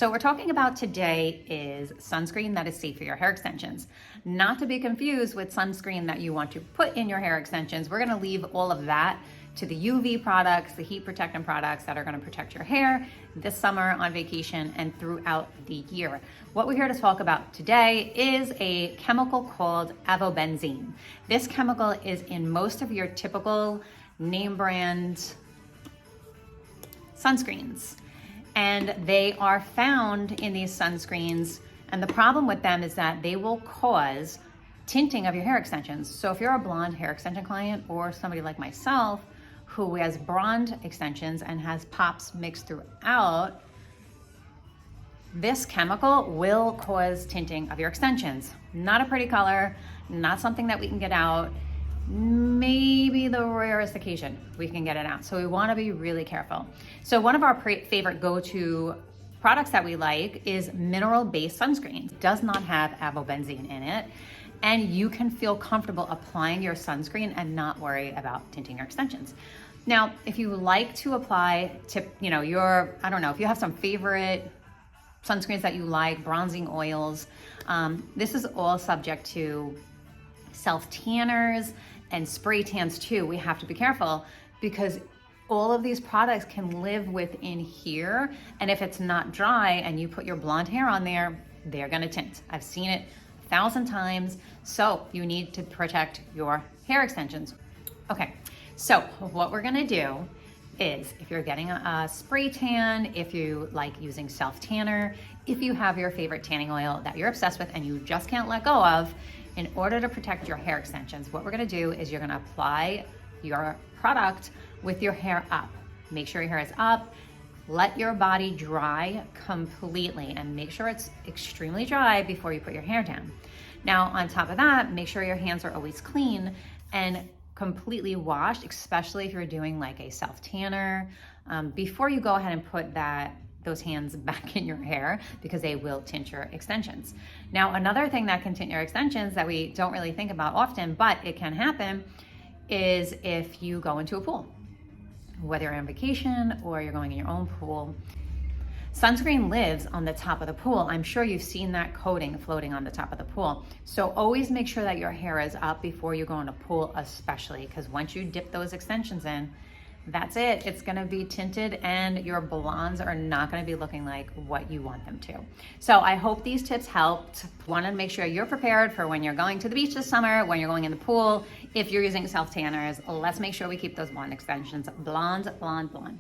So what we're talking about today is sunscreen that is safe for your hair extensions. Not to be confused with sunscreen that you want to put in your hair extensions. We're gonna leave all of that to the UV products, the heat protectant products that are gonna protect your hair this summer, on vacation, and throughout the year. What we're here to talk about today is a chemical called avobenzene. This chemical is in most of your typical name brand sunscreens. And they are found in these sunscreens. And the problem with them is that they will cause tinting of your hair extensions. So if you're a blonde hair extension client or somebody like myself who has blonde extensions and has pops mixed throughout, this chemical will cause tinting of your extensions. Not a pretty color, not something that we can get out. Maybe the rarest occasion we can get it out. So we wanna be really careful. So one of our favorite go-to products that we like is mineral-based sunscreen. It does not have avobenzene in it. And you can feel comfortable applying your sunscreen and not worry about tinting your extensions. Now, if you like to apply to, I don't know, if you have some favorite sunscreens that you like, bronzing oils, this is all subject to self-tanners and spray tans too. We have to be careful because all of these products can live within here. And if it's not dry and you put your blonde hair on there, they're gonna tint. I've seen it 1,000 times. So you need to protect your hair extensions. Okay, so what we're gonna do is if you're getting a spray tan, if you like using self-tanner, if you have your favorite tanning oil that you're obsessed with and you just can't let go of, in order to protect your hair extensions, what we're gonna do is you're gonna apply your product with your hair up. Make sure your hair is up, let your body dry completely and make sure it's extremely dry before you put your hair down. Now, on top of that, make sure your hands are always clean and completely washed, especially if you're doing like a self-tanner, before you go ahead and put those hands back in your hair because they will tint your extensions. Now, another thing that can tint your extensions that we don't really think about often, but it can happen, is if you go into a pool, whether you're on vacation or you're going in your own pool. Sunscreen lives on the top of the pool. I'm sure you've seen that coating floating on the top of the pool. So always make sure that your hair is up before you go in a pool, especially because once you dip those extensions in, that's it. It's gonna be tinted and your blondes are not gonna be looking like what you want them to. So I hope these tips helped. Wanna make sure you're prepared for when you're going to the beach this summer, when you're going in the pool. If you're using self-tanners, let's make sure we keep those blonde extensions blonde, blonde, blonde.